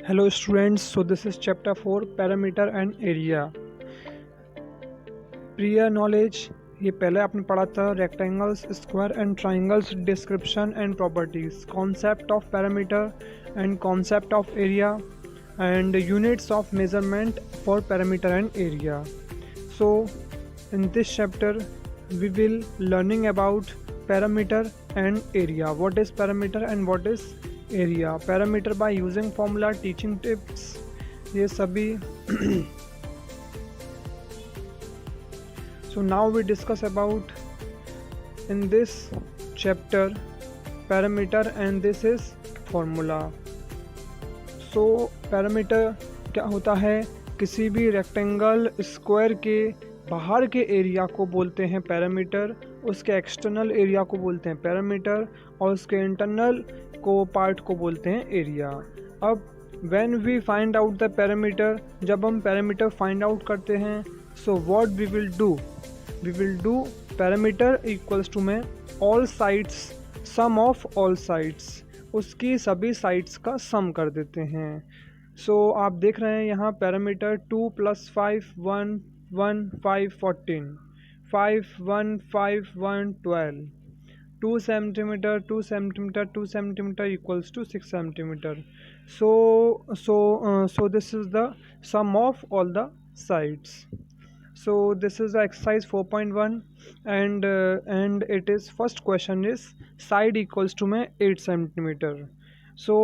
Hello students, so this is chapter 4 parameter and area. Prior knowledge ये पहले आपने पढ़ा था rectangles, square and triangles description and properties, concept of parameter and concept of area and units of measurement for parameter and area. So in this chapter we will learning about parameter and area. What is parameter and what is area? Parameter by using formula, teaching tips, ये सभी. So now we discuss about in this chapter parameter and this is formula. So parameter क्या होता है? किसी भी rectangle square के बाहर के एरिया को बोलते हैं पैरामीटर, उसके एक्सटर्नल एरिया को बोलते हैं पैरामीटर और उसके इंटरनल को पार्ट को बोलते हैं एरिया. अब when we find out the parameter, जब हम पैरामीटर फाइंड आउट करते हैं, so what we will do parameter equals to में all sides sum of all sides, उसकी सभी साइड्स का सम कर देते हैं. सो आप देख रहे हैं यहाँ parameter 2 + 5 1 1 5 14 5 1 5 1 12 2 centimeter 2 centimeter 2 centimeter equals to 6 centimeter. So this is the sum of all the sides. So this is the exercise 4.1 and it is first question is side equals to में 8 centimeter. So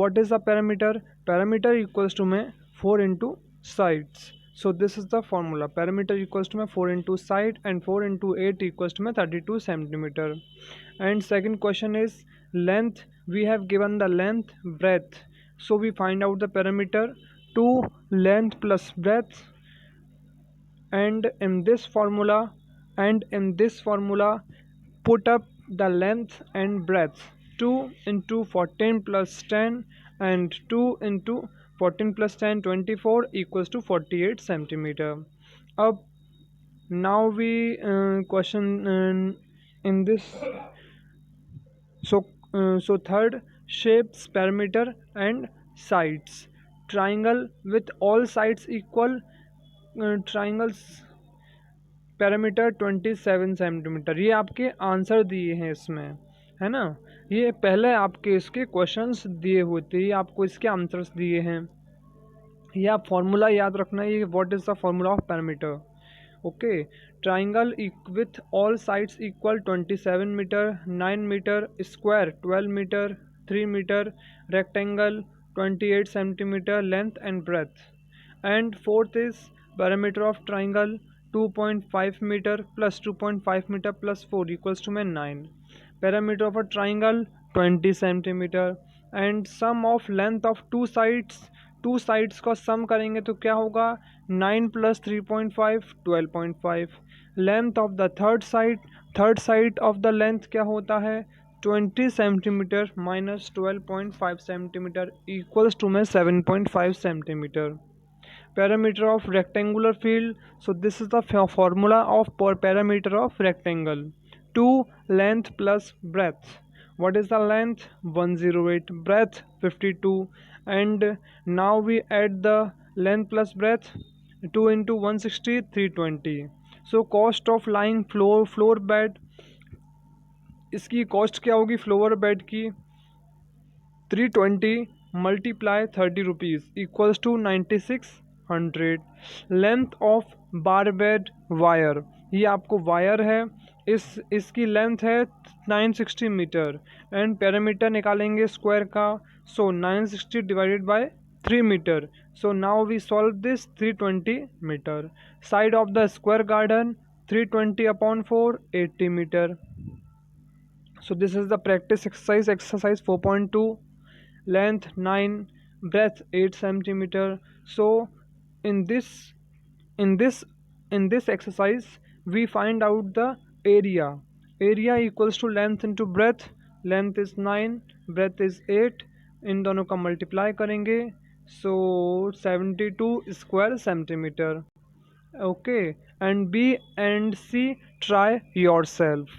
what is the parameter? Parameter equals to में 4 into sides. So this is the formula. Parameter equals to में 4 into side and 4 into 8 equals to में 32 centimeter. And second question is length. We have given the length, breadth. So we find out the parameter 2 length plus breadth. And in this formula put up the length and breadth. 2 into 14 plus 10 and 2 into 14 plus 10 24 equals to 48 centimeter. Up now we question in this. So third, shapes, parameter and sides. Triangle with all sides equal. Triangles parameter 27 centimetre. ये आपके answer दिए हैं इसमें, है ना. ये पहले आपके इसके क्वेश्चंस दिए होते, ये आपको इसके आंसर्स दिए हैं. ये आप फार्मूला याद रखना, ये what is the formula of parameter. Okay. Triangle with all sides equal 27 metre, 9 metre, square 12 metre, 3 metre, rectangle 28 centimetre length and breadth. And fourth is parameter of triangle 2.5 meter plus 2.5 meter plus 4 equals to 9. Parameter of a triangle 20 centimeter. And sum of length of two sides का sum करेंगे तो क्या होगा? 9 plus 3.5 12.5. Length of the third side of the length क्या होता है? 20 centimeter minus 12.5 centimeter equals to 7.5 centimeter. Parameter of rectangular field. So this is the formula of parameter of rectangle. 2 length plus breadth. What is the length? 108. Breadth 52. And now we add the length plus breadth. 2 into 160 320. So cost of lying floor bed. इसकी cost क्या होगी floor bed की? 320 multiply 30 rupees equals to 9600. Length of barbed wire, ये आपको wire है, इसकी length है 960 metre and parameter निकालेंगे स्क्वायर का. So 960 divided by 3 metre. So now we solve this 320 metre. Side of the square garden 320/4 80 metre. So this is the practice exercise 4.2. Length 9, breadth 8 centimeter. So in this exercise we find out the area. Area equals to length into breadth. Length is 9, breadth is 8. इन दोनों का multiply करेंगे. So 72 square centimeter. Okay. And B and C, try yourself.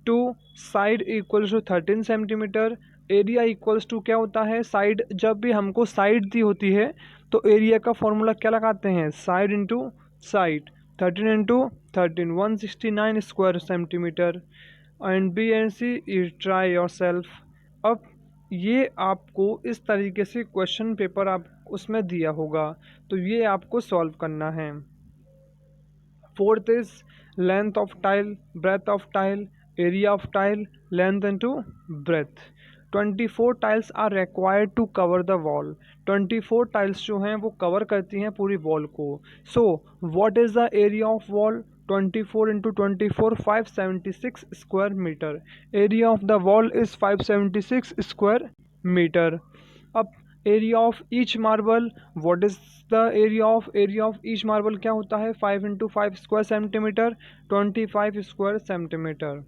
2 side equals to 13 centimeter area equals to क्या होता है, side, जब भी हमको side दी होती है तो एरिया का फॉर्मूला क्या लगाते हैं, side into side. 13 into 13 169 square centimetre. And B and C try yourself. अब ये आपको इस तरीके से क्वेश्चन पेपर आप उसमें दिया होगा, तो ये आपको सॉल्व करना है। Fourth is length of tile, breadth of tile, area of tile, length into breadth. 24 tiles are required to cover the wall. 24 tiles जो हैं वो कवर करती हैं पूरी वॉल को। So what is the area of wall? 24 into 24 576 square meter. Area of the wall is 576 square meter. अब area of each marble, what is the area of each marble क्या होता है, 5 into 5 square centimetre, 25 square centimetre.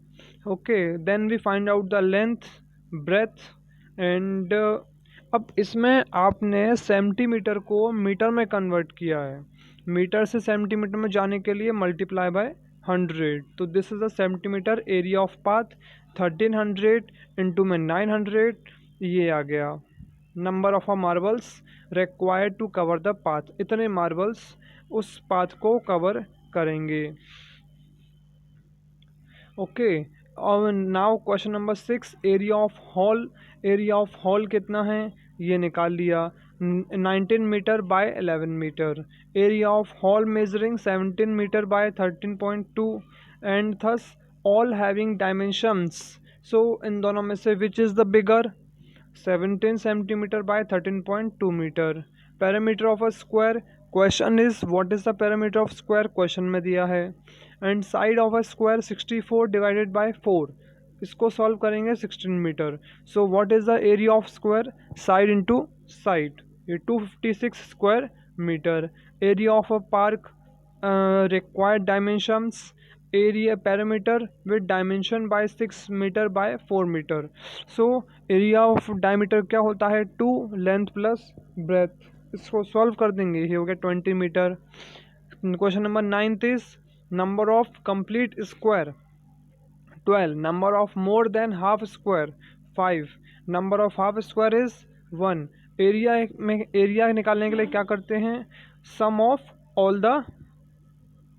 Okay, then we find out the length, breadth and अब इसमें आपने centimetre को metre में convert किया है। मीटर से सेंटीमीटर में जाने के लिए मल्टीप्लाई बाय 100, तो this is the centimetre. Area of path 1300 into में 900, ये आ गया। Number of marbles required to cover the path, इतने मार्बल्स उस पाथ को कवर करेंगे। ओके, और now question number 6, area of hall. Area of hall कितना है ये निकाल लिया, 19 metre by 11 metre. Area of hall measuring 17 metre by 13.2 and thus all having dimensions. So इन दोनों में से which is the bigger, 17 centimetre by 13.2 metre. Parameter of a square, question is what is the parameter of square, question में दिया है। And side of a square 64 divided by 4, इसको solve करेंगे 16 metre. So what is the area of square, side into side, ये 256 square metre. Area of a park, required dimensions, area parameter with dimension by 6 metre bye 4 metre. So area of diameter क्या होता है, 2 length plus breadth. इसको solve कर देंगे, ये हो गया 20 metre. Question number 9 is number of complete square 12, number of more than half square 5, number of half square is 1। Area में एरिया निकालने के लिए क्या करते हैं, sum of all the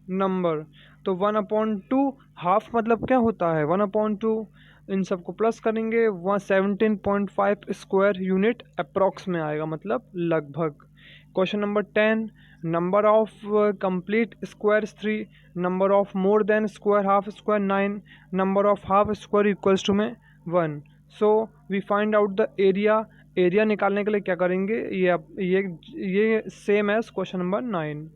number, तो 1/2, हाफ मतलब क्या होता है 1/2, इन सबको प्लस करेंगे 17.5 स्क्वायर यूनिट अप्रॉक्स में आएगा, मतलब लगभग। Question number 10, number of complete square 3, number of more than square half square 9, number of half square equals to में 1। So we find out the area. Area निकालने के लिए क्या करेंगे, ये same as question number 9।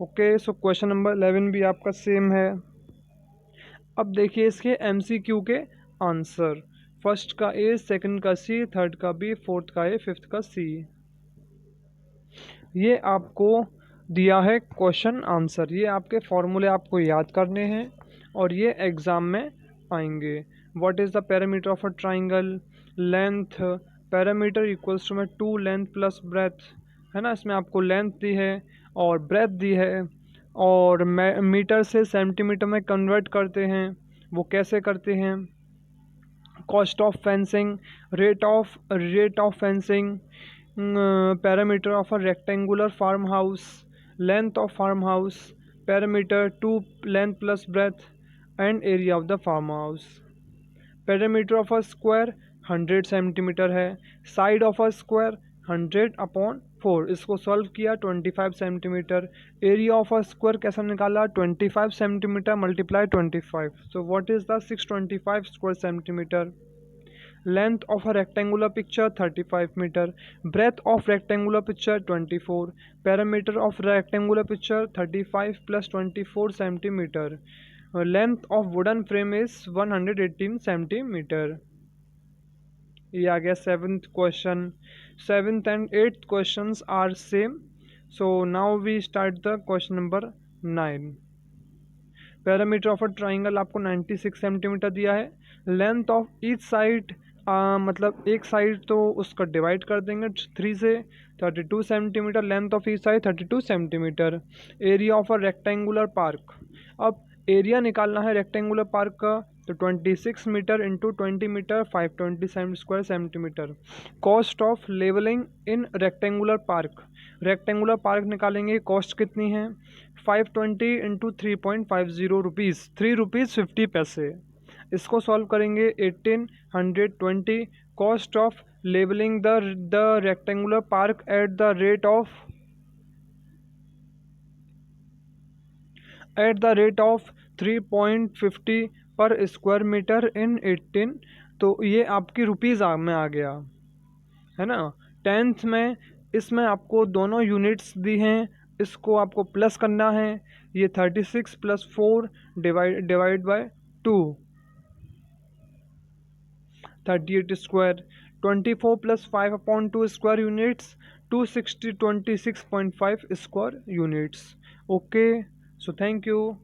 Okay, so question number 11 भी आपका same है। अब देखिए इसके MCQ के आंसर, फर्स्ट का ए, सेकंड का सी, थर्ड का बी, फोर्थ का ए, फिफ्थ का सी। ये आपको दिया है क्वेश्चन आंसर, ये आपके फॉर्मूले आपको याद करने हैं और ये एग्ज़ाम में आएंगे। What is the parameter of a triangle, length, parameter equals to में 2 लेंथ प्लस ब्रेथ, है ना, इसमें आपको लेंथ दी है और ब्रेथ दी है, और मीटर से सेंटीमीटर में कन्वर्ट करते हैं, वो कैसे करते हैं। Cost of fencing, rate of fencing, parameter of a rectangular farm house, length of farm house, parameter 2 length plus breadth and area of the farm house. Parameter of a square 100 centimetre है, side of a square 100/4, इसको solve किया 25 centimetre. Area of a square कैसा निकाला, 25 centimetre multiply 25, so what is the 625 square centimetre. Length of a rectangular picture 35 metre, breadth of rectangular picture 24, parameter of rectangular picture 35 + 24 centimetre, length of wooden frame is 118 centimetre. ये आ गया 7th question. 7th and 8th questions are same. So now we start the question number 9. Parameter of a triangle आपको 96 centimetre दिया है। Length of each side, मतलब एक side तो उसका डिवाइड कर देंगे 3 से, 32 centimetre, length of each side 32 centimetre. Area of a rectangular park, अब एरिया निकालना है रेक्टेंगुलर पार्क का, तो 26 metre into 20 metre 527 square centimetre. Cost of levelling in rectangular park, rectangular park निकालेंगे, कॉस्ट कितनी है 520 इंटू 3.50 रुपीज़, 3 रुपीज़ 50 पैसे। इसको सॉल्व करेंगे 1820। Cost of levelling the rectangular park at the rate of 3.50 per square metre इन 18। तो ये आपकी rupees में आ गया है ना। 10th में इसमें आपको दोनों यूनिट्स दी हैं, इसको आपको प्लस करना है। ये 36 + 4 divide by 2, 38 square. 24 + 5/2 square units, 260 26.5 square units. Okay, so thank you.